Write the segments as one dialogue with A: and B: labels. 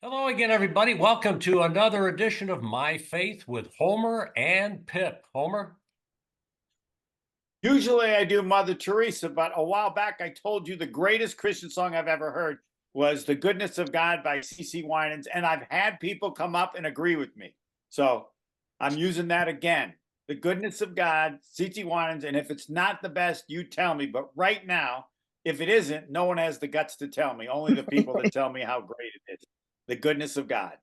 A: Hello again, everybody. Welcome to another edition of My Faith with Homer and Pip. Homer?
B: Usually I do Mother Teresa, but a while back I told you the greatest Christian song I've ever heard was The Goodness of God by C. Winans, and I've had people come up and agree with me. So I'm using that again. The Goodness of God, C. Winans, and if it's not the best, you tell me. But right now, if it isn't, no one has the guts to tell me. Only the people that tell me how great it is. The Goodness of God.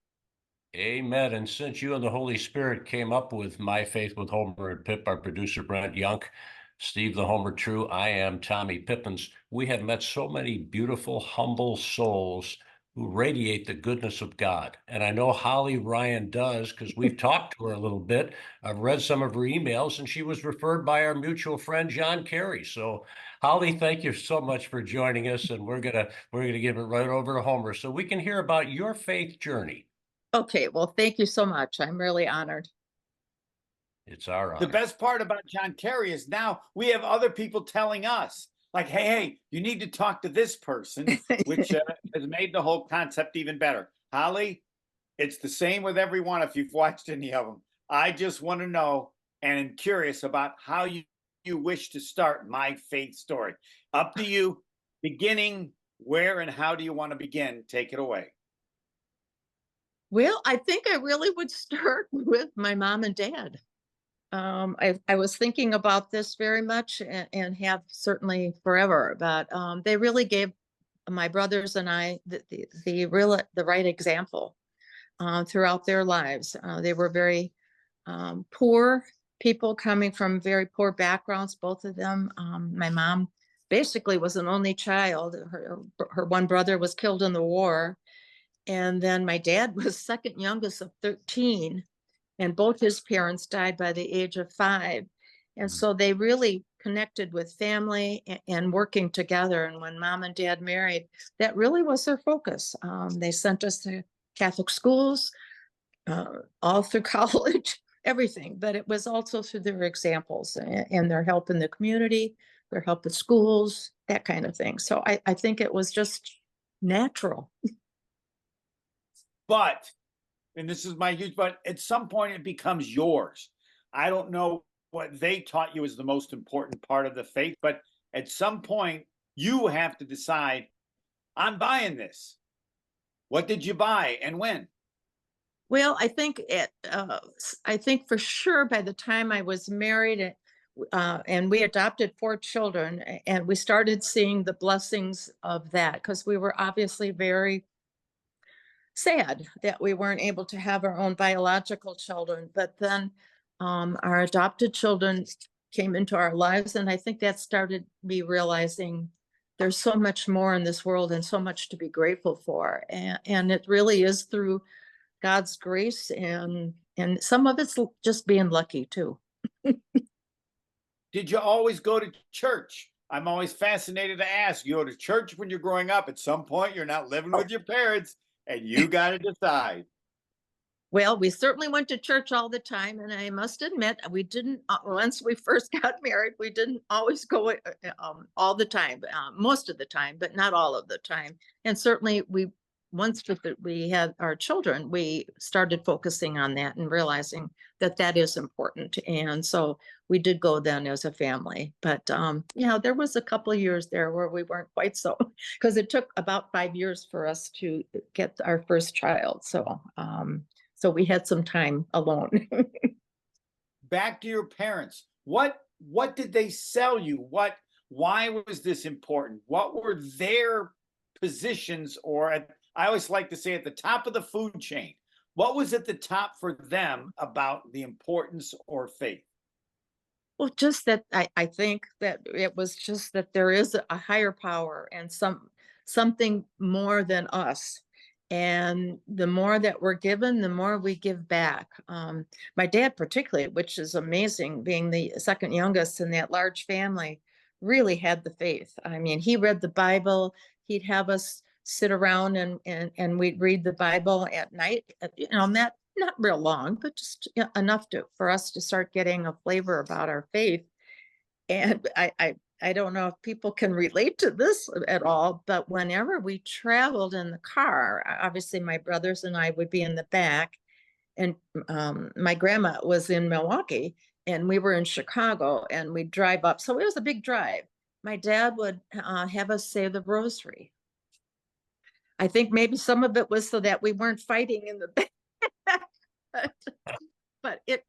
A: Amen. And since you and the Holy Spirit came up with My Faith with Homer and Pip, our producer Brent Young, Steve the Homer True, I am Tommy Pippins. We have met so many beautiful, humble souls who radiate the goodness of God. And I know Holly Ryan does because we've talked to her a little bit. I've read some of her emails, and she was referred by our mutual friend John Kerry. So Holly, thank you so much for joining us. And we're gonna give it right over to Homer so we can hear about your faith journey.
C: Okay, well, thank you so much. I'm really honored.
A: It's our
B: The
A: honor.
B: best part about John Kerry is now we have other people telling us, like, hey, you need to talk to this person, which has made the whole concept even better. Holly, it's the same with everyone if you've watched any of them. I just want to know and am curious about how you wish to start my faith story. Up to you. Beginning, where and how do you want to begin? Take it away.
C: Well, I think I really would start with my mom and dad. I was thinking about this very much and have certainly forever, but they really gave my brothers and I the right example throughout their lives. They were very poor people coming from very poor backgrounds, both of them. My mom basically was an only child. Her one brother was killed in the war. And then my dad was second youngest of 13, and both his parents died by the age of 5. And so they really connected with family and working together. And when mom and dad married, that really was their focus. They sent us to Catholic schools, all through college, everything. But it was also through their examples and their help in the community, their help at schools, that kind of thing. So I think it was just natural.
B: But, and this is my huge but, at some point it becomes yours. I don't know what they taught you is the most important part of the faith, but at some point you have to decide, I'm buying this. What did you buy and when?
C: Well, I think for sure by the time I was married, and we adopted 4 children, and we started seeing the blessings of that because we were obviously very sad that we weren't able to have our own biological children. But then our adopted children came into our lives, and I think that started me realizing there's so much more in this world and so much to be grateful for. And it really is through God's grace, and some of it's just being lucky too.
B: Did you always go to church? I'm always fascinated to ask. You go to church when you're growing up. At some point, you're not living with your parents, and you got to decide.
C: Well, we certainly went to church all the time, and I must admit, we didn't. Once we first got married, we didn't always go all the time, most of the time, but not all of the time. And certainly, we had our children, we started focusing on that and realizing that that is important. And so we did go then as a family. But yeah, there was a couple of years there where we weren't quite so, because it took about 5 years for us to get our first child. So we had some time alone.
B: Back to your parents. What did they sell you? Why was this important? What were their positions or I always like to say at the top of the food chain? What was at the top for them about the importance or faith?
C: Well, just that I think that it was just that there is a higher power and something more than us. And the more that we're given, the more we give back. My dad, particularly, which is amazing, being the second youngest in that large family, really had the faith. I mean, he read the Bible. He'd have us sit around and we'd read the Bible at night. Not real long, but just enough for us to start getting a flavor about our faith. And I don't know if people can relate to this at all, but whenever we traveled in the car, obviously my brothers and I would be in the back, and my grandma was in Milwaukee, and we were in Chicago, and we'd drive up. So it was a big drive. My dad would have us say the rosary. I think maybe some of it was so that we weren't fighting in the back, but, it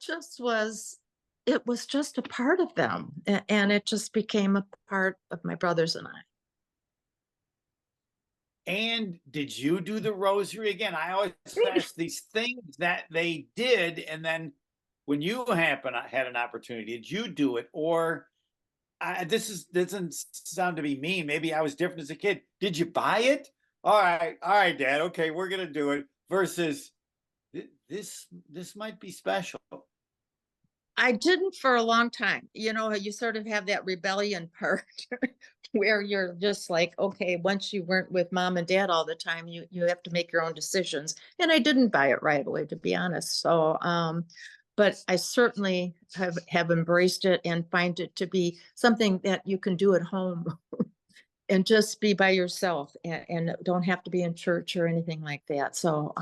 C: was just a part of them, and it just became a part of my brothers and I.
B: And did you do the rosary again? I always ask these things that they did, and then when you had an opportunity, did you do it? Or this doesn't sound to be mean. Maybe I was different as a kid. Did you buy it? All right, Dad. Okay, we're gonna do it. Versus this might be special.
C: I didn't for a long time. You know, you sort of have that rebellion part where you're just like, okay, once you weren't with mom and dad all the time, you have to make your own decisions. And I didn't buy it right away, to be honest. So, but I certainly have embraced it and find it to be something that you can do at home and just be by yourself, and don't have to be in church or anything like that. So,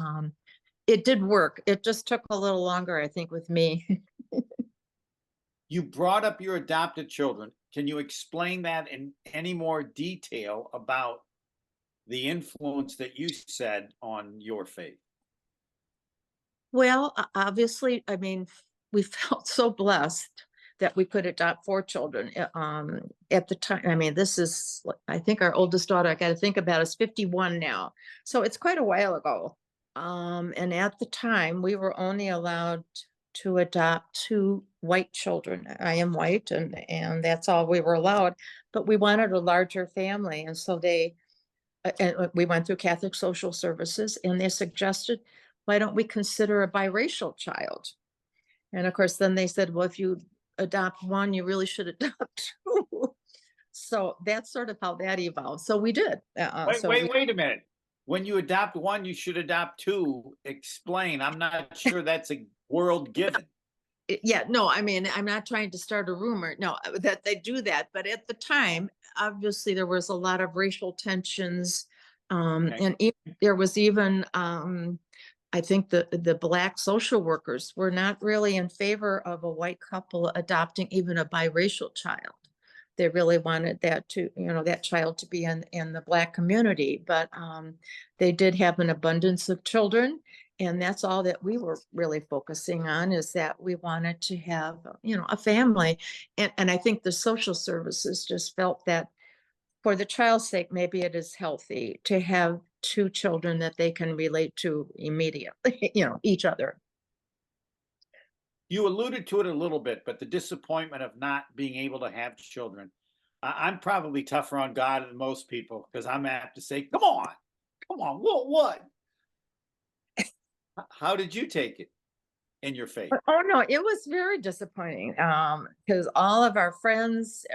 C: it did work. It just took a little longer, I think, with me.
B: You brought up your adopted children. Can you explain that in any more detail about the influence that you said on your faith?
C: Well, obviously, I mean, we felt so blessed that we could adopt 4 children. At the time, I mean, this is, I think our oldest daughter, I got to think about, is 51 now. So it's quite a while ago. And at the time, we were only allowed to adopt 2 white children. I am white, and that's all we were allowed. But we wanted a larger family, and so and we went through Catholic Social Services, and they suggested, why don't we consider a biracial child? And of course, then they said, well, if you adopt one, you really should adopt two. So that's sort of how that evolved. So we did.
B: Wait a minute. When you adopt one, you should adopt two. Explain. I'm not sure that's a world given.
C: Yeah, no, I mean, I'm not trying to start a rumor, no, that they do that, but at the time, obviously, there was a lot of racial tensions,
B: Okay.
C: and there was even, I think the Black social workers were not really in favor of a white couple adopting even a biracial child. They really wanted that child to be in the Black community, but they did have an abundance of children, and that's all that we were really focusing on, is that we wanted to have a family. And I think the social services just felt that for the child's sake, maybe it is healthy to have 2 children that they can relate to immediately, each other.
B: You alluded to it a little bit, but the disappointment of not being able to have children. I'm probably tougher on God than most people, because I'm apt to say, come on, what? How did you take it in your faith?
C: Oh no, it was very disappointing, because all of our friends,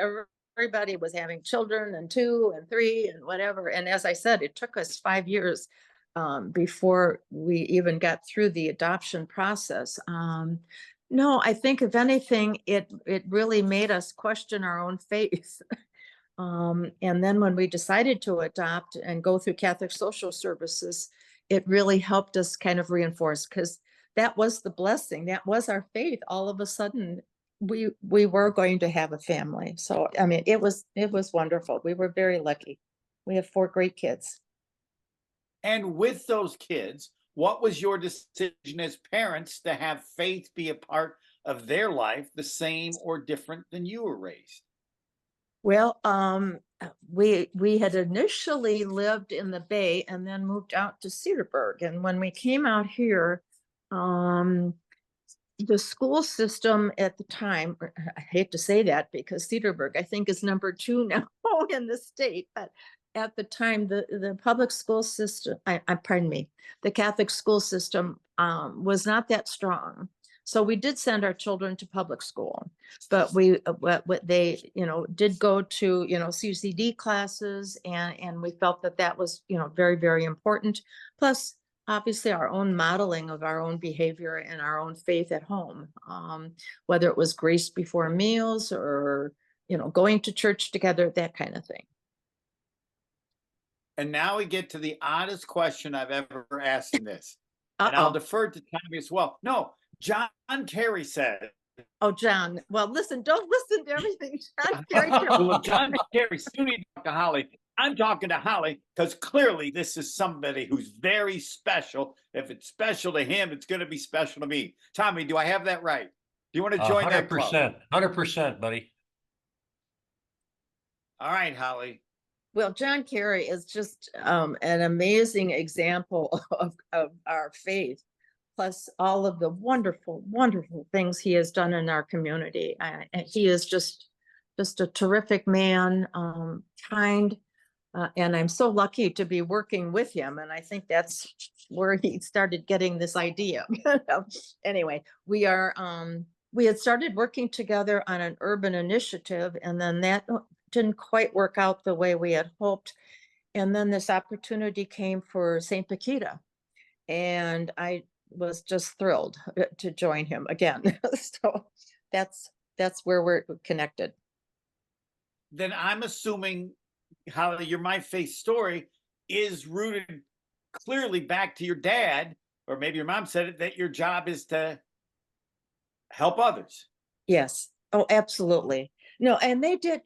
C: everybody was having children, and 2 and 3 and whatever. And as I said, it took us 5 years before we even got through the adoption process. No, I think if anything, it really made us question our own faith. And then when we decided to adopt and go through Catholic Social Services, it really helped us kind of reinforce, because that was the blessing. That was our faith. All of a sudden, we were going to have a family. So I mean, it was wonderful. We were very lucky. We have 4 great kids.
B: And with those kids, what was your decision as parents to have faith be a part of their life, the same or different than you were raised?
C: Well, we had initially lived in the Bay and then moved out to Cedarburg. And when we came out here, um, the school system at the time, I hate to say that because Cedarburg, I think, is number 2 now in the state, but at the time, the public school system, pardon me, the Catholic school system was not that strong. So we did send our children to public school, but what they did go to CCD classes, and we felt that was very, very important. Plus, obviously, our own modeling of our own behavior and our own faith at home, whether it was grace before meals, or going to church together, that kind of thing.
B: And now we get to the oddest question I've ever asked in this. And I'll
C: Uh-oh.
B: defer to Tommy as well. No, John Kerry said,
C: Oh, John. Well, listen, don't listen to everything John Kerry tells
B: well,
C: you.
B: John Kerry, you need to talk to Holly. I'm talking to Holly because clearly this is somebody who's very special. If it's special to him, it's going to be special to me. Tommy, do I have that right? Do you want to join that club?
A: 100%, buddy.
B: All right, Holly.
C: Well, John Kerry is just an amazing example of our faith, plus all of the wonderful, wonderful things he has done in our community. And he is just a terrific man, kind, and I'm so lucky to be working with him. And I think that's where he started getting this idea. Anyway, we had started working together on an urban initiative, and then that didn't quite work out the way we had hoped. And then this opportunity came for St. Paquita, and I was just thrilled to join him again. So that's where we're connected.
B: Then I'm assuming, Holly, your My Faith story is rooted clearly back to your dad, or maybe your mom said it, that your job is to help others.
C: Yes. Oh, absolutely. No, and they did.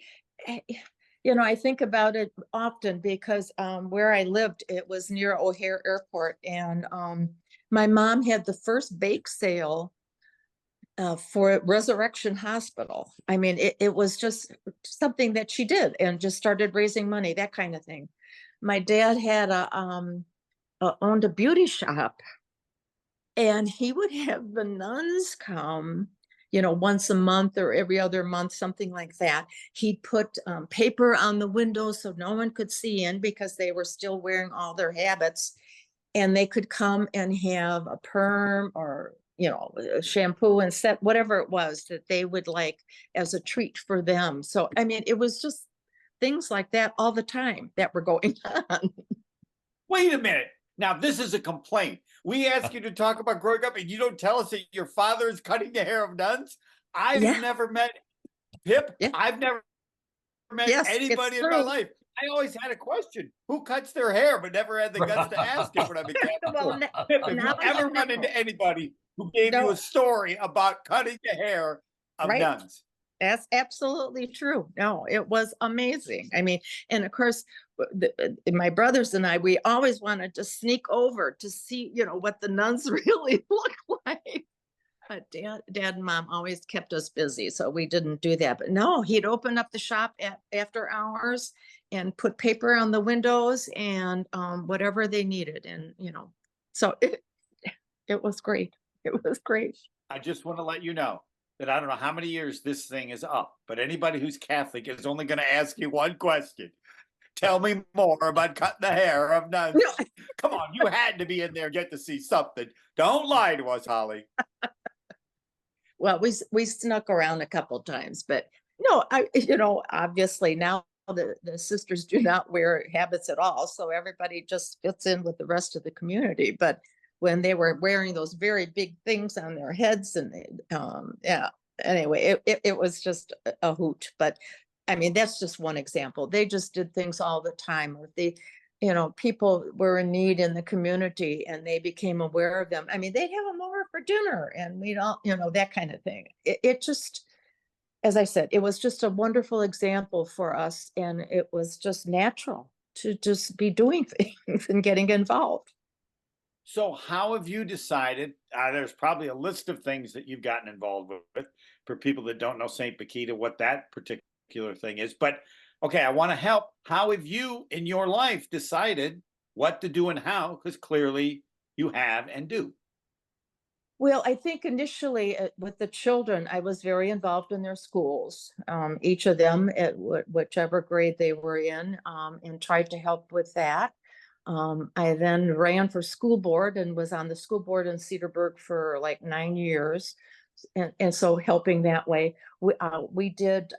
C: I think about it often because where I lived, it was near O'Hare Airport, and my mom had the first bake sale for Resurrection Hospital. I mean, it was just something that she did and just started raising money, that kind of thing. My dad had owned a beauty shop, and he would have the nuns come, once a month or every other month, something like that. He'd put paper on the windows so no one could see in, because they were still wearing all their habits, and they could come and have a perm or a shampoo and set, whatever it was that they would like as a treat for them. So I mean, it was just things like that all the time that were going on.
B: Wait a minute. Now, this is a complaint. We ask you to talk about growing up, and you don't tell us that your father is cutting the hair of nuns. I've never met Pip.
C: Yeah.
B: I've never met
C: Yes,
B: anybody in my life. I always had a question: who cuts their hair? But never had the guts to ask it when I became
C: Well,
B: Pip, have you
C: now I
B: ever run
C: know.
B: into anybody who gave you a story about cutting the hair of nuns?
C: That's absolutely true. No, it was amazing. I mean, and of course, my brothers and I, we always wanted to sneak over to see, what the nuns really look like. But dad and mom always kept us busy, so we didn't do that. But no, he'd open up the shop after hours and put paper on the windows and whatever they needed. And, so it was great. It was great.
B: I just want to let you know that I don't know how many years this thing is up, but anybody who's Catholic is only going to ask you one question. Tell me more about cutting the hair of nuns. No. Come on, you had to be in there, get to see something. Don't lie to us, Holly.
C: Well, we snuck around a couple times, but no, obviously now the sisters do not wear habits at all, so everybody just fits in with the rest of the community. But when they were wearing those very big things on their heads, and anyway, it was just a hoot. But I mean, that's just one example. They just did things all the time. Or they, people were in need in the community and they became aware of them. I mean, they'd have them over for dinner, and we'd all, that kind of thing. It just, as I said, it was just a wonderful example for us, and it was just natural to just be doing things and getting involved.
B: So how have you decided, there's probably a list of things that you've gotten involved with, for people that don't know St. Paquita, what that particular thing is. But okay, I want to help. How have you in your life decided what to do and how? Because clearly you have and do.
C: Well, I think initially with the children, I was very involved in their schools, each of them at whichever grade they were in, and tried to help with that. I then ran for school board and was on the school board in Cedarburg for like 9 years. And so helping that way, we did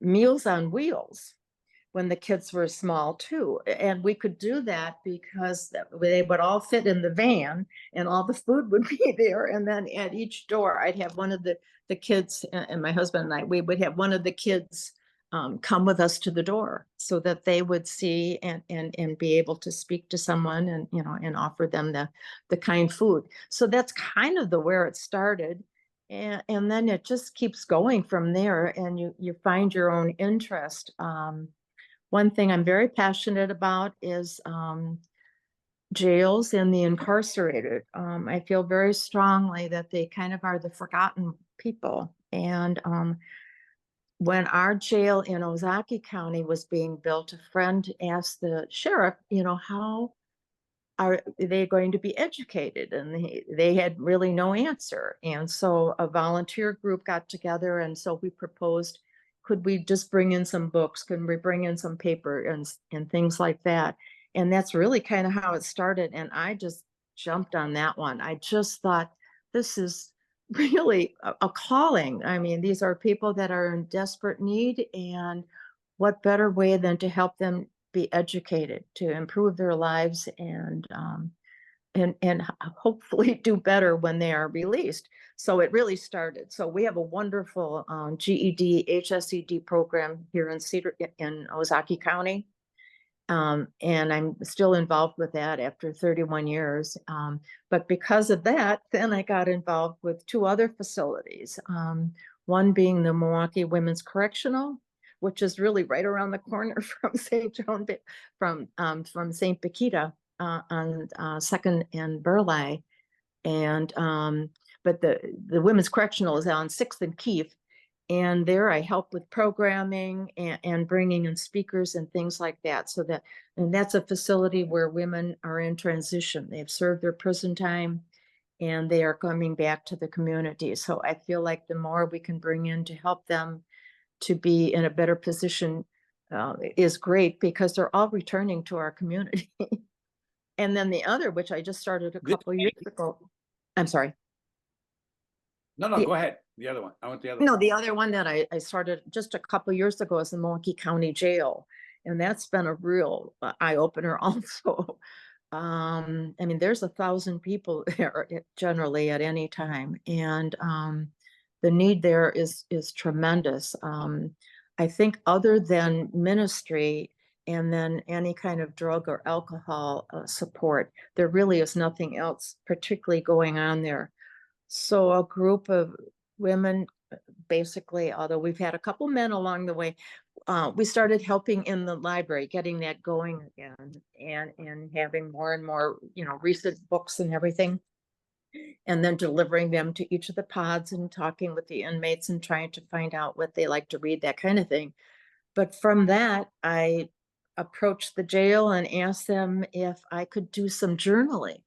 C: Meals on Wheels. when the kids were small too. And we could do that because they would all fit in the van and all the food would be there. And then at each door, I'd have one of the kids and my husband and I, we would have one of the kids come with us to the door so that they would see and be able to speak to someone and, you know, and offer them the kind food. So that's kind of the where it started. And then it just keeps going from there, and you find your own interest. One thing I'm very passionate about is jails and the incarcerated. I feel very strongly that they kind of are the forgotten people. And when our jail in Ozaki County was being built, a friend asked the sheriff, you know, how are they going to be educated? And they had really no answer. And so a volunteer group got together. And so we proposed, could we just bring in some books? Could we bring in some paper and things like that? And that's really kind of how it started. And I just jumped on that one. I just thought, this is really a calling. I mean, these are people that are in desperate need. And what better way than to help them be educated, to improve their lives and hopefully do better when they are released. So it really started. So we have a wonderful GED HSED program here in Ozaki County. And I'm still involved with that after 31 years. But because of that, then I got involved with two other facilities. One being the Milwaukee Women's Correctional, which is really right around the corner from St. Joan, from St. Paquita on 2nd and Burleigh. And but the Women's Correctional is on 6th and Keefe. And there I help with programming and bringing in speakers and things like that. And that's a facility where women are in transition. They've served their prison time and they are coming back to the community. So I feel like the more we can bring in to help them to be in a better position is great, because they're all returning to our community. And then the other, which I just started a couple years ago. I'm sorry.
B: No, go ahead. The other one. I want the other
C: No,
B: one.
C: the other one that I started just a couple years ago is the Milwaukee County Jail. And that's been a real eye opener also. I mean, there's 1,000 people there generally at any time. And the need there is tremendous. I think other than ministry and then any kind of drug or alcohol support, there really is nothing else particularly going on there. So a group of women, basically, although we've had a couple men along the way, we started helping in the library, getting that going again, and having more and more, you know, recent books and everything, and then delivering them to each of the pods and talking with the inmates and trying to find out what they like to read, that kind of thing. But from that, I approached the jail and asked them if I could do some journaling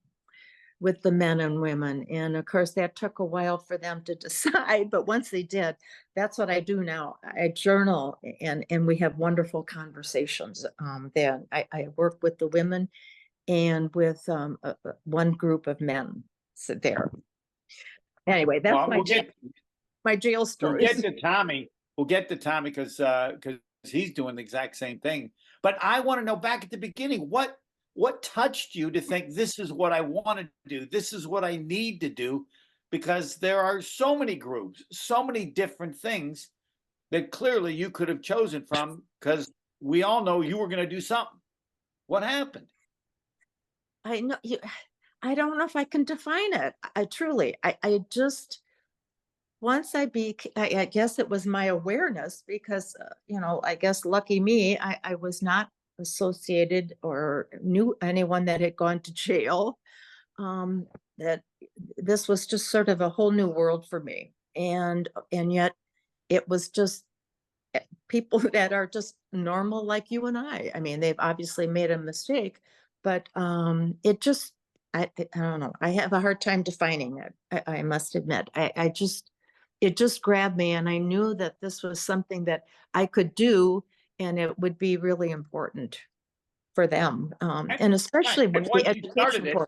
C: with the men and women. And of course, that took a while for them to decide. But once they did, that's what I do now. I journal and we have wonderful conversations. Then I work with the women and with one group of men sit there. Anyway, that's
B: Well,
C: my jail
B: we'll
C: stories.
B: get to Tommy. We'll get to Tommy because he's doing the exact same thing. But I want to know, back at the beginning, what touched you to think, this is what I want to do? This is what I need to do? Because there are so many groups, so many different things that clearly you could have chosen from, because we all know you were going to do something. What happened?
C: I know you. I don't know if I can define it. I truly, I just, once I guess it was my awareness, because, you know, I guess lucky me, I was not associated or knew anyone that had gone to jail. That this was just sort of a whole new world for me. And yet it was just people that are just normal like you and I. I mean, they've obviously made a mistake, but it just, I don't know. I have a hard time defining it. I must admit, it just grabbed me, and I knew that this was something that I could do, and it would be really important for them, and especially
B: Right. And
C: with
B: once
C: the
B: you started
C: education
B: it,
C: program.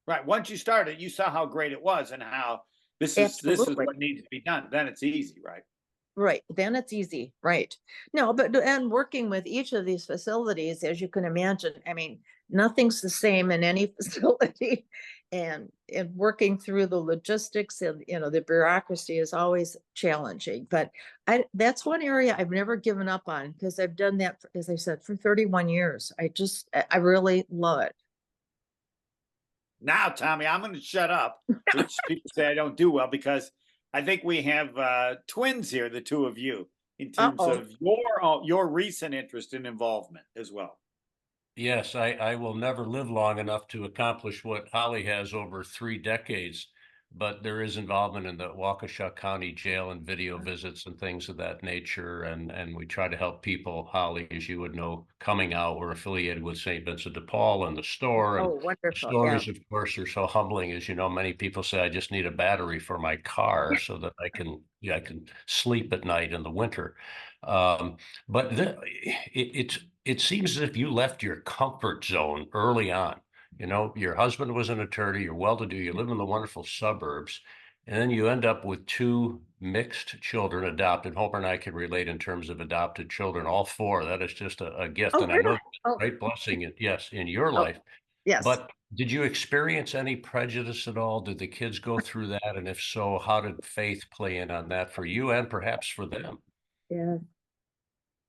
B: right? Once you started, you saw how great it was and how this is
C: Absolutely.
B: what needs to be done. Then it's easy, right?
C: Right, then it's easy, right. No, but and working with each of these facilities, as you can imagine, I mean, nothing's the same in any facility. And working through the logistics and, the bureaucracy is always challenging. But that's one area I've never given up on because I've done that, as I said, for 31 years. I really love it.
B: Now, Tommy, I'm going to shut up, which people say I don't do well because I think we have twins here, the two of you, in terms
C: Uh-oh.
B: of your recent interest and involvement as well.
A: Yes, I will never live long enough to accomplish what Holly has over 3 decades, but there is involvement in the Waukesha County Jail and video visits and things of that nature. And we try to help people, Holly, as you would know, coming out. We're affiliated with St. Vincent de Paul and the store. And
C: Oh,
A: the
C: wonderful. Yeah.
A: stories, of course, are so humbling. As you know, many people say, I just need a battery for my car so that I can sleep at night in the winter. Um, but it seems as if you left your comfort zone early on. You know, your husband was an attorney, you're well-to-do, you live in the wonderful suburbs, and then you end up with two mixed children adopted. Homer and I can relate in terms of adopted children, all four. That is just a gift.
C: Oh,
A: And I know
C: really?
A: it's
C: Oh,
A: a great blessing, yes, in your
C: oh,
A: life.
C: yes.
A: But did you experience any prejudice at all? Did the kids go through that? And if so, how did faith play in on that for you and perhaps for them?
C: Yeah.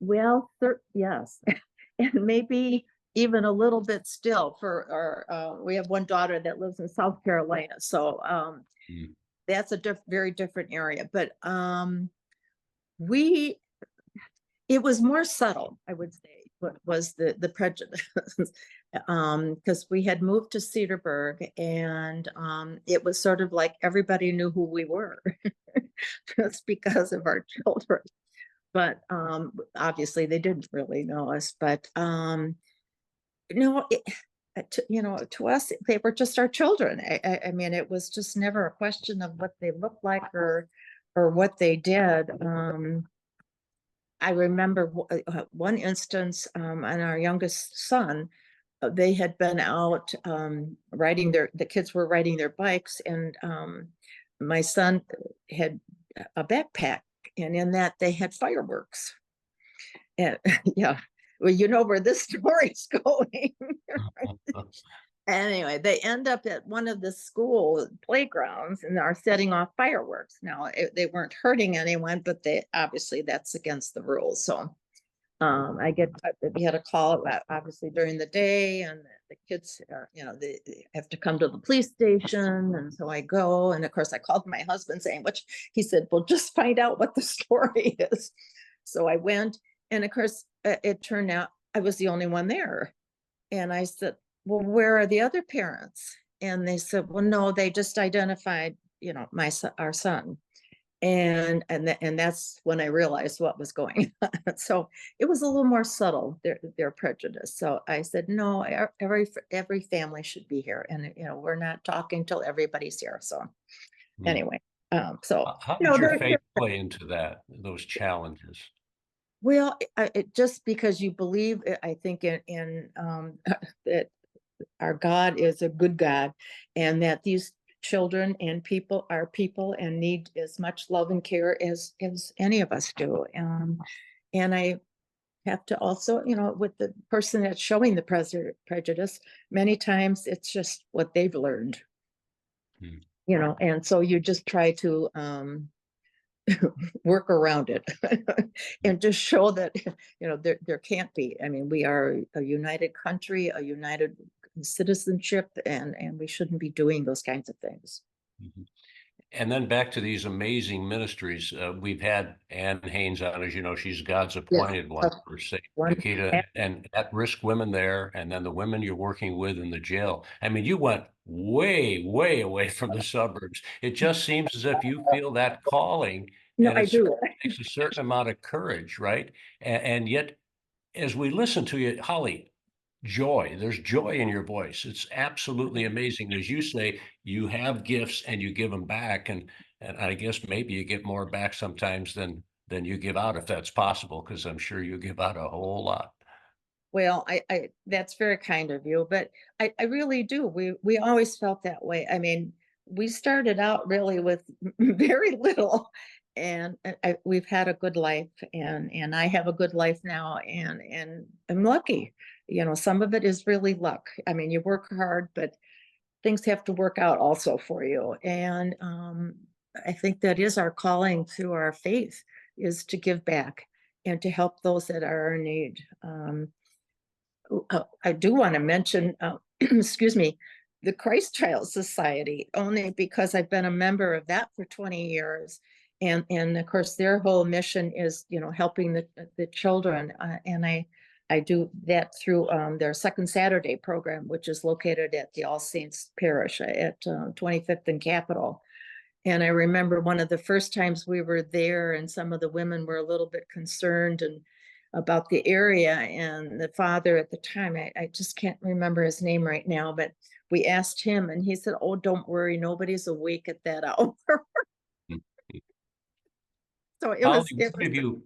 C: Well, yes, and maybe even a little bit still for our, we have one daughter that lives in South Carolina, so
A: Mm.
C: that's a very different area. But we, it was more subtle, I would say, what was the prejudice, because we had moved to Cedarburg, and it was sort of like everybody knew who we were, just because of our children. But obviously they didn't really know us. But no, to us they were just our children. I mean, it was just never a question of what they looked like or what they did. I remember one instance on our youngest son. They had been out riding the kids were riding their bikes, and my son had a backpack, and in that they had fireworks. And yeah, well, you know where this story's going. Anyway, they end up at one of the school playgrounds and are setting off fireworks. Now, they weren't hurting anyone, but they obviously that's against the rules. So we had a call obviously during the day, and the kids, they have to come to the police station. And so I go, and of course I called my husband saying, which he said, well, just find out what the story is. So I went, and of course it turned out I was the only one there. And I said, well, where are the other parents? And they said, well, no, they just identified, our son. And that's when I realized what was going on. So it was a little more subtle, their prejudice. So I said, no, every family should be here, and we're not talking till everybody's here. So
A: Mm.
C: anyway, so
A: How
C: you
A: did
C: know,
A: your
C: they're
A: faith play into those challenges?
C: well, just because you believe, I think in that our God is a good God, and that these children and people are people and need as much love and care as any of us do. And I have to also, with the person that's showing the prejudice, many times it's just what they've learned,
A: Mm.
C: and so you just try to work around it and just show that there can't be. I mean, we are a united country, a united citizenship, and we shouldn't be doing those kinds of things.
A: Mhm. And then back to these amazing ministries. We've had Ann Haynes on, as you know, she's God's
C: Yes.
A: appointed one for St.
C: One,
A: Nikita and at-risk women there, and then the women you're working with in the jail. I mean, you went way, way away from the suburbs. It just seems as if you feel that calling,
C: no,
A: and
C: I
A: it
C: do.
A: takes a certain amount of courage, right? And yet, as we listen to you, Holly, joy. There's joy in your voice. It's absolutely amazing. As you say, you have gifts and you give them back, and I guess maybe you get more back sometimes than you give out, if that's possible, because I'm sure you give out a whole lot.
C: Well, I that's very kind of you, but I really do. We always felt that way. I mean, we started out really with very little, we've had a good life, and I have a good life now, and I'm lucky. You know, some of it is really luck. I mean, you work hard, but things have to work out also for you. And I think that is our calling through our faith, is to give back and to help those that are in need. I do want to mention, excuse me, the Christ Child Society, only because I've been a member of that for 20 years. And of course, their whole mission is, you know, helping the children. And I do that through their Second Saturday program, which is located at the All Saints Parish at 25th and Capitol. And I remember one of the first times we were there, and some of the women were a little bit concerned and about the area. And the father at the time, I just can't remember his name right now, but we asked him, and he said, "Oh, don't worry, nobody's awake at that hour." So it
A: Holly,
C: was, it was,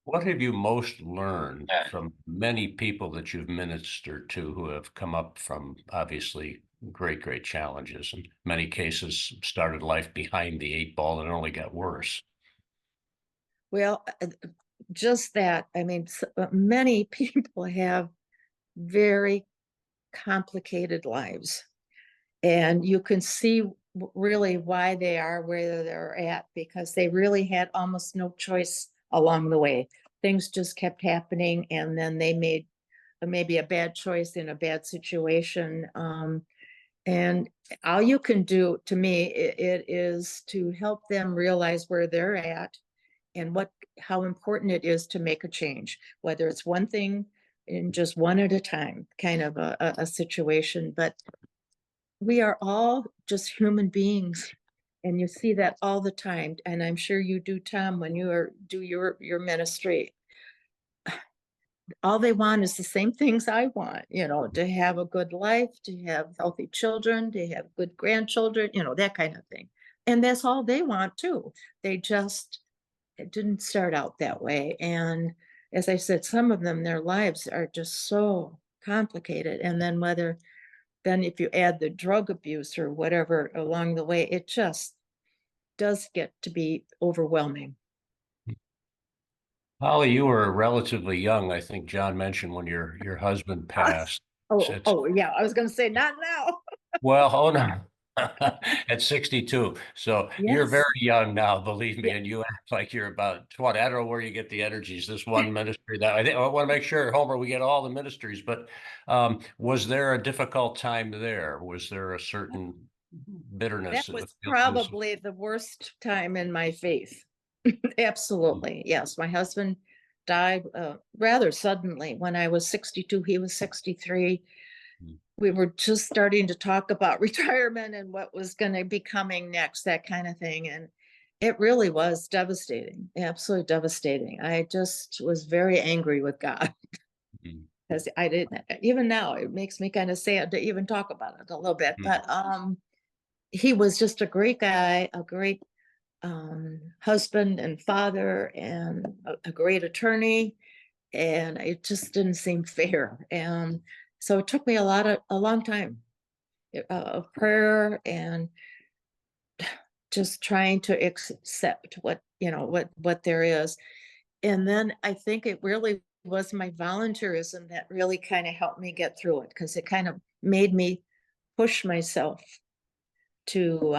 A: what have you most learned from many people that you've ministered to who have come up from obviously great, great challenges, in many cases started life behind the eight ball and it only got worse?
C: well, just that. I mean, many people have very complicated lives, and you can see really why they are where they're at, because they really had almost no choice along the way. Things just kept happening, and then they made maybe a bad choice in a bad situation. And all you can do, to me, it is to help them realize where they're at, and how important it is to make a change, whether it's one thing and just one at a time, kind of a situation. But we are all just human beings, and you see that all the time. And I'm sure you do, Tom, when do your ministry. All they want is the same things I want, you know, to have a good life, to have healthy children, to have good grandchildren, you know, that kind of thing. And that's all they want too. They just, it didn't start out that way. And as I said, some of them, their lives are just so complicated. And then if you add the drug abuse or whatever along the way, it just does get to be overwhelming.
A: Holly, you were relatively young. I think John mentioned when your husband passed.
C: Oh, yeah. I was going to say, not now.
A: Well, oh no. At 62. So you're very
C: Yes.
A: young now, believe me,
C: Yeah.
A: and you act like you're about 20. I don't know where you get the energies. This one ministry that I want to make sure, Homer, we get all the ministries, but was there a difficult time there? Was there a certain
C: That
A: bitterness?
C: was probably the worst time in my faith. Absolutely. Yes. My husband died rather suddenly. When I was 62, he was 63. We were just starting to talk about retirement and what was going to be coming next, that kind of thing. And it really was devastating, absolutely devastating. I just was very angry with God, because I didn't, even now, it makes me kind of sad to even talk about it a little bit. But he was just a great guy, a great husband and father, and a great attorney. And it just didn't seem fair. And so it took me a long time of prayer, and just trying to accept what, you know, what there is. And then I think it really was my volunteerism that really kind of helped me get through it, because it kind of made me push myself to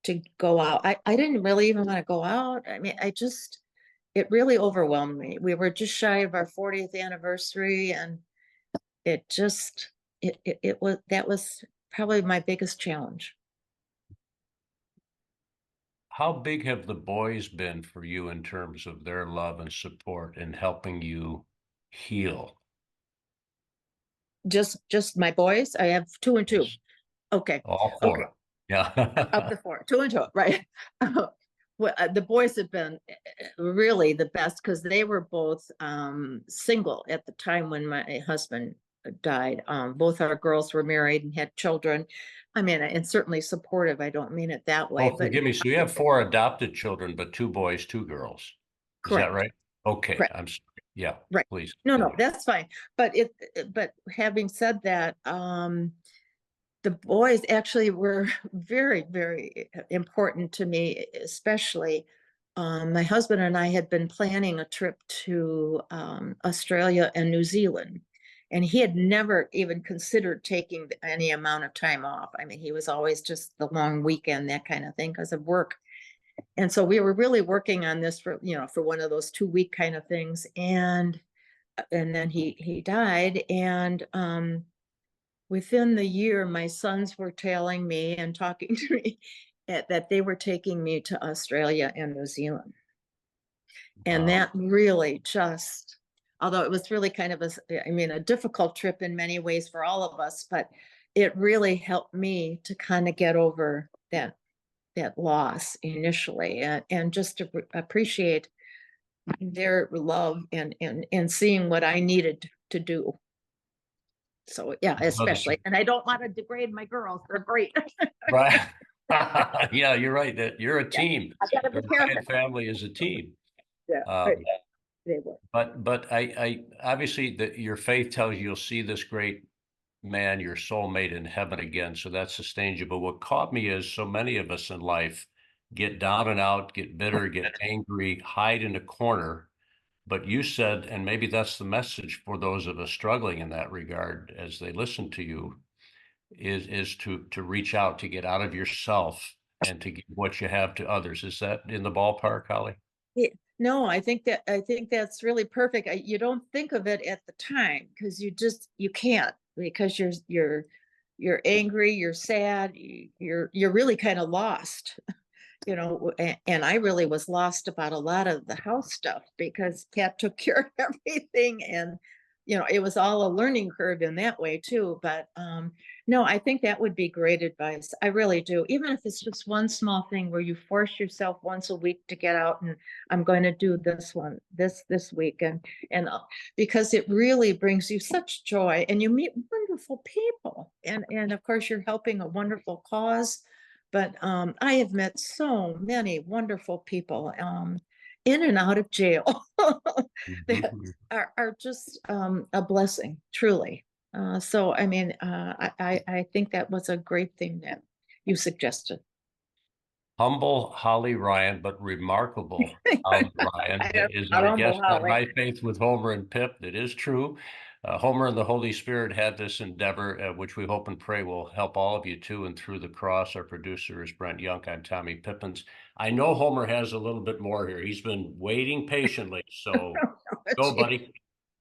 C: to go out. I didn't really even want to go out. I mean, it really overwhelmed me. We were just shy of our 40th anniversary, and it just, it was, that was probably my biggest challenge.
A: How big have the boys been for you in terms of their love and support in helping you heal?
C: Just my boys. I have two and two.
A: Yes.
C: Okay.
A: All
C: Okay.
A: four. Yeah.
C: Up to four, two and two, right? Well, the boys have been really the best, because they were both single at the time when my husband died. Both our girls were married and had children. I mean, and certainly supportive. I don't mean it that way,
A: Oh,
C: but
A: forgive me. So you have four adopted children, but two boys, two girls. Is that
C: correct,
A: right? Okay.
C: correct,
A: I'm sorry. Yeah,
C: right.
A: please
C: No,
A: continue.
C: that's fine. But having said that, the boys actually were very, very important to me, especially my husband and I had been planning a trip to Australia and New Zealand, and he had never even considered taking any amount of time off. I mean, he was always just the long weekend, that kind of thing, because of work. And so we were really working on this for, for one of those 2-week kind of things. And then he died. And within the year, my sons were telling me and talking to me that they were taking me to Australia and New Zealand. And that really just, although it was really kind of a difficult trip in many ways for all of us, but it really helped me to kind of get over that loss initially, and just to appreciate their love and seeing what I needed to do. So yeah, especially, and I don't want to degrade my girls. They're great.
A: Right. Yeah, you're right. That you're a team.
C: I gotta
A: The
C: be careful.
A: Ryan family is a team.
C: Yeah,
A: Um,
C: they were.
A: but I obviously that your faith tells you you'll see this great man, your soulmate in heaven again. So that sustains you. But what caught me is so many of us in life get down and out, get bitter, get angry, hide in a corner. But you said, and maybe that's the message for those of us struggling in that regard as they listen to you, is to reach out, to get out of yourself and to give what you have to others. Is that in the ballpark, Holly?
C: Yeah. No, I think that's really perfect. You don't think of it at the time because you can't, because you're angry, you're sad, you're really kind of lost. And I really was lost about a lot of the house stuff because Pat took care of everything, and it was all a learning curve in that way too. But no, I think that would be great advice. I really do. Even if it's just one small thing where you force yourself once a week to get out, and I'm going to do this week, and because it really brings you such joy, and you meet wonderful people, and of course you're helping a wonderful cause. But I have met so many wonderful people in and out of jail that are just a blessing, truly. So, I mean, I think that was a great thing that you suggested.
A: Humble Holly Ryan, but remarkable Holly Ryan is
C: Not
A: our
C: humble,
A: guest on
C: Holly.
A: My Faith with Homer and Pip. It is true. Homer and the Holy Spirit had this endeavor, which we hope and pray will help all of you too. And through the cross, our producer is Brent Young. I'm Tommy Pippins. I know Homer has a little bit more here. He's been waiting patiently. So go, buddy.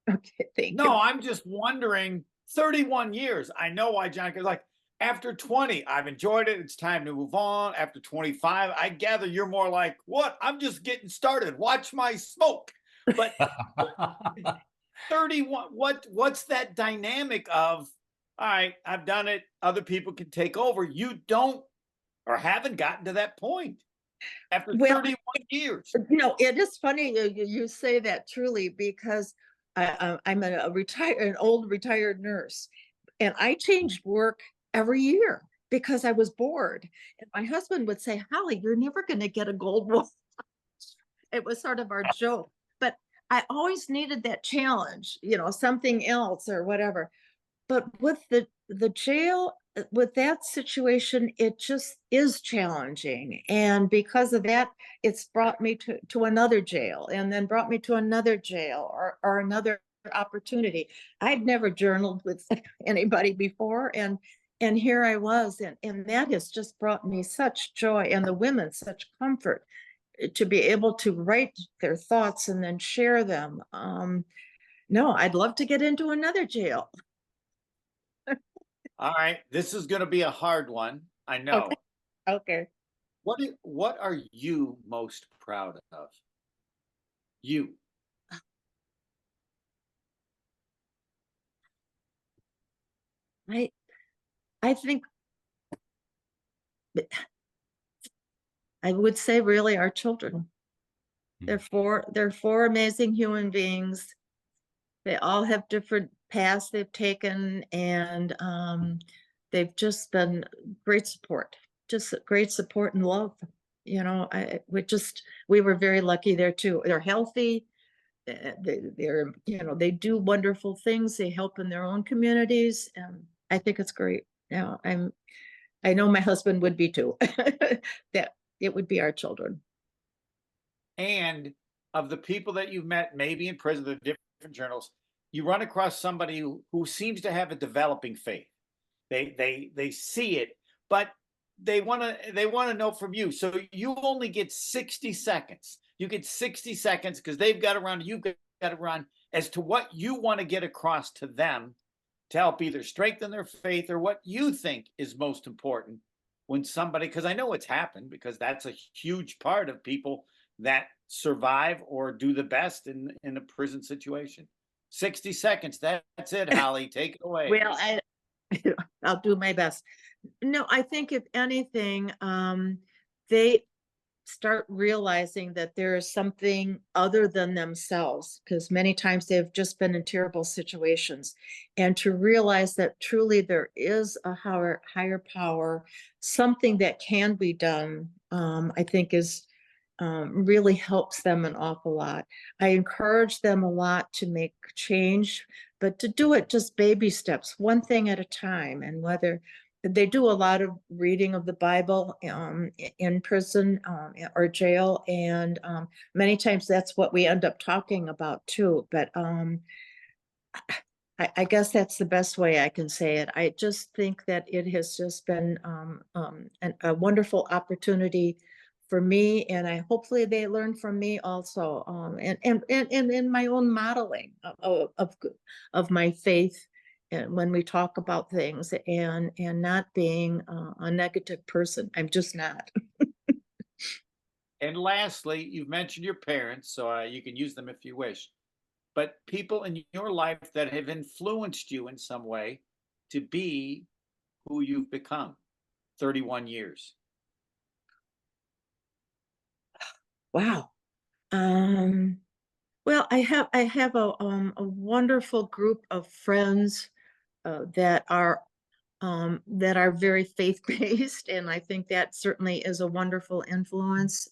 C: Okay, thank you.
B: No, I'm just wondering, 31 years. I know why John, because like after 20, I've enjoyed it. It's time to move on. After 25, I gather you're more like, what? I'm just getting started. Watch my smoke. But 31, what's that dynamic of, all right, I've done it. Other people can take over. You don't or haven't gotten to that point after 31 years.
C: It is funny you say that, truly, because I'm an old retired nurse, and I changed work every year because I was bored. And my husband would say, Holly, you're never going to get a gold watch. It was sort of our joke, but I always needed that challenge, something else or whatever. But with the jail, with that situation, it just is challenging. And because of that, it's brought me to another jail, and then brought me to another jail, or another opportunity. I'd never journaled with anybody before, and here I was, and that has just brought me such joy, and the women such comfort, to be able to write their thoughts and then share them. No, I'd love to get into another jail.
B: All right, this is going to be a hard one. I know.
C: Okay.
B: What are you most proud of? You.
C: I think I would say really our children. They're four amazing human beings. They all have different paths they've taken, and they've just been great support, just great support and love. We were very lucky there too. They're healthy. They do wonderful things. They help in their own communities, and I think it's great. I know my husband would be too. That it would be our children.
B: And of the people that you've met, maybe in prison, the different journals, you run across somebody who seems to have a developing faith. They see it, but they want to know from you. So you only get 60 seconds. You get 60 seconds because they've got to run, you've got to run, as to what you want to get across to them to help either strengthen their faith or what you think is most important when somebody, because I know it's happened, because that's a huge part of people that survive or do the best in a prison situation. 60 seconds. That's it, Holly. Take it away.
C: Well, I'll do my best. No, I think if anything, they start realizing that there is something other than themselves, because many times they've just been in terrible situations, and to realize that truly there is a higher power, something that can be done, I think is really helps them an awful lot. I encourage them a lot to make change, but to do it just baby steps, one thing at a time. And whether they do a lot of reading of the Bible in prison or jail, and many times that's what we end up talking about too. But I guess that's the best way I can say it. I just think that it has just been a wonderful opportunity for me, and I hopefully they learn from me also, and in my own modeling of my faith, and when we talk about things, and not being a negative person. I'm just not.
B: And lastly, you've mentioned your parents, so you can use them if you wish. But people in your life that have influenced you in some way to be who you've become 31 years.
C: Wow. Well, I have a wonderful group of friends that are very faith-based, and I think that certainly is a wonderful influence.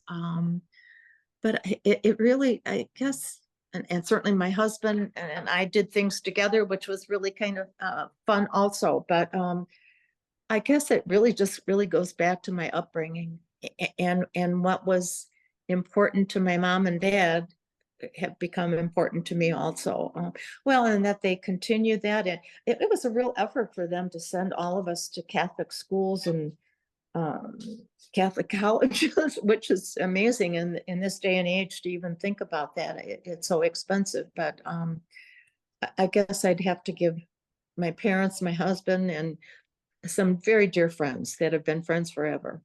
C: But it really, I guess, and certainly my husband and I did things together, which was really kind of fun also. But I guess it really just really goes back to my upbringing, and what was important to my mom and dad have become important to me also. Well, and that they continue that. And it was a real effort for them to send all of us to Catholic schools and um, Catholic colleges, which is amazing in this day and age to even think about that. It's so expensive. But I guess I'd have to give my parents, my husband, and some very dear friends that have been friends forever.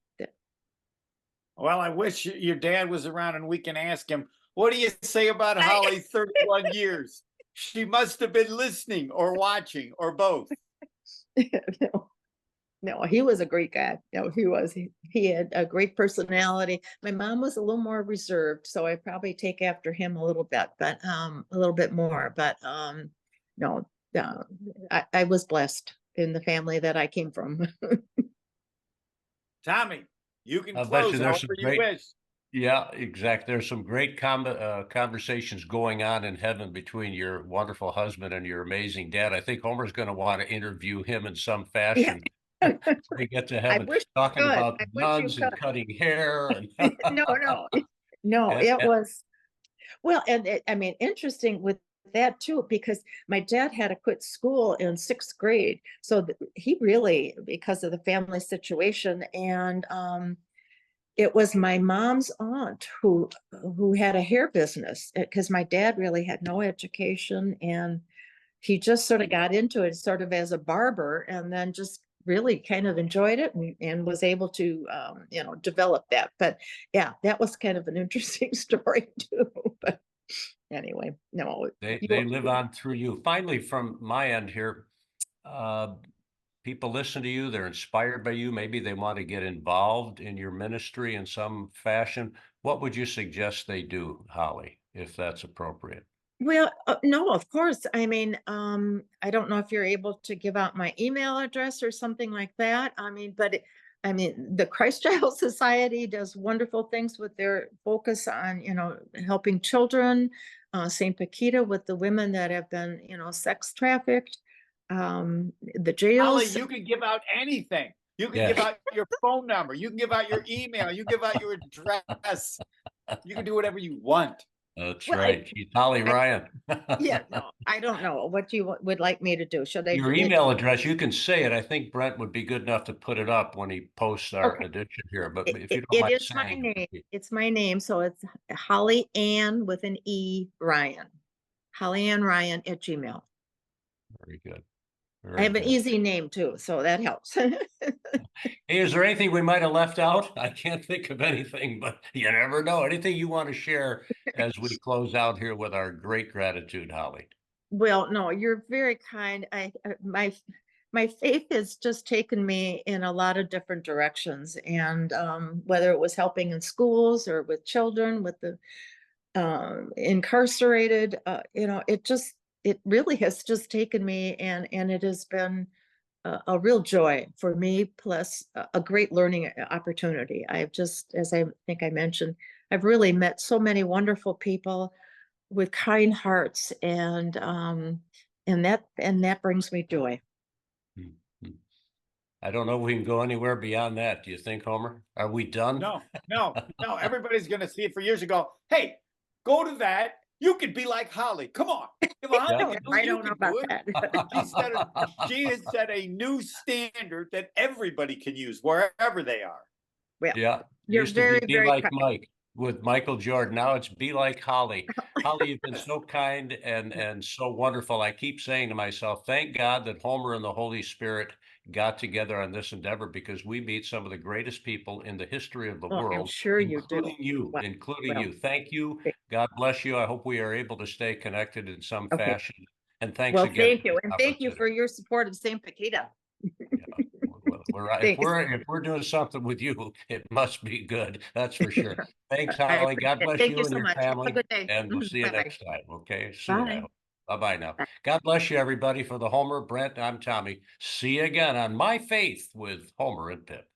B: Well, I wish your dad was around and we can ask him, what do you say about Holly 31 years? She must have been listening or watching or both.
C: No, no, he was a great guy. No, he was. He had a great personality. My mom was a little more reserved, so I probably take after him a little bit, but a little bit more. But no, I was blessed in the family that I came from.
B: Tommy, you can
A: I bet you
B: close
A: there's some
B: however you
A: great,
B: wish.
A: yeah, exactly. There's some great conversations going on in heaven between your wonderful husband and your amazing dad. I think Homer's going to want to interview him in some
C: Yeah.
A: fashion. We get to
C: I
A: heaven
C: wish
A: talking
C: you could.
A: about
C: I wish you
A: nuns and
C: could.
A: cutting hair and
C: No, no, no,
A: and,
C: it was. Well, and I mean, interesting with that too, because my dad had to quit school in sixth grade. So he really, because of the family situation, and it was my mom's aunt who had a hair business, because my dad really had no education, and he just sort of got into it sort of as a barber, and then just really kind of enjoyed it, and was able to develop that. But yeah, that was kind of an interesting story too. But anyway, no,
A: they live on through you. Finally, from my end here, uh, people listen to you, they're inspired by you. Maybe they want to get involved in your ministry in some fashion. What would you suggest they do, Holly, if that's appropriate?
C: well, no, of course. I mean, I don't know if you're able to give out my email address or something like that. I mean, I mean, the Christ Child Society does wonderful things with their focus on, helping children. St. Paquita with the women that have been, sex trafficked. The
B: Holly,
C: jails.
B: you can give out anything. You can give
A: Yes.
B: out your phone number. You can give out your email. You give out your address. You can do whatever you want.
A: That's
C: Well,
A: right. She's Holly
C: I
A: Ryan.
C: yeah, no, I don't know what you would like me to do. Should I
A: Your
C: do it?
A: email address, you can say it. I think Brent would be good enough to put it up when he posts our
C: Okay.
A: edition here, but if you
C: It,
A: don't
C: it
A: mind
C: is my
A: saying
C: name.
A: it.
C: It's my name. So it's Holly Ann with an E Ryan. Holly Ann Ryan at Gmail.
A: Very good.
C: I
A: Very
C: have an
A: good.
C: easy name too, so that helps.
A: Hey, is there anything we might have left out? I can't think of anything, but you never know. Anything you want to share as we close out here with our great gratitude, Holly?
C: Well, no, you're very kind. My faith has just taken me in a lot of different directions, and whether it was helping in schools or with children, with the incarcerated, it really has just taken me, and it has been a real joy for me, plus a great learning opportunity. I've just, as I think I mentioned, I've really met so many wonderful people with kind hearts, and that brings me joy.
A: Hmm. I don't know if we can go anywhere beyond that. Do you think, Homer? Are we done?
B: No, no, no. Everybody's going to see it for years ago. Hey, go to that. You could be like Holly. Come on. If Holly
A: Yeah.
B: can do
C: I
B: it, you
C: don't know
B: can
C: about
B: do it.
C: that.
B: She has set a new standard that everybody can use wherever they are.
C: Well,
A: Yeah.
C: you're
A: Used to be
C: very, very
A: like
C: kind.
A: Mike with Michael Jordan. Now it's be like Holly. Holly, you've been so kind and so wonderful. I keep saying to myself, thank God that Homer and the Holy Spirit got together on this endeavor because we meet some of the greatest people in the history of the
C: Well, I'm
A: world,
C: sure you do.
A: including you,
C: Well,
A: including
C: well,
A: you. Thank you.
C: okay.
A: God bless you. I hope we are able to stay connected in some
C: Okay.
A: fashion. And thanks
C: Well,
A: again
C: thank
A: for
C: you,
A: the
C: and thank you for
A: opportunity.
C: your support of St. Paquita.
A: Yeah. Well,
C: Thanks.
A: if we're doing something with you, it must be good. That's for sure. Thanks,
C: I
A: Holly.
C: appreciate
A: God
C: it.
A: bless
C: Thank
A: you
C: you
A: and
C: so
A: your
C: much. Have a
A: family,
C: good day.
A: and we'll see you
C: Bye-bye.
A: next time. Okay, soon. I
C: Bye.
A: hope. Bye-bye now.
C: Bye.
A: God bless you, everybody. For the Homer, Brent, I'm Tommy. See you again on My Faith with Homer and Pip.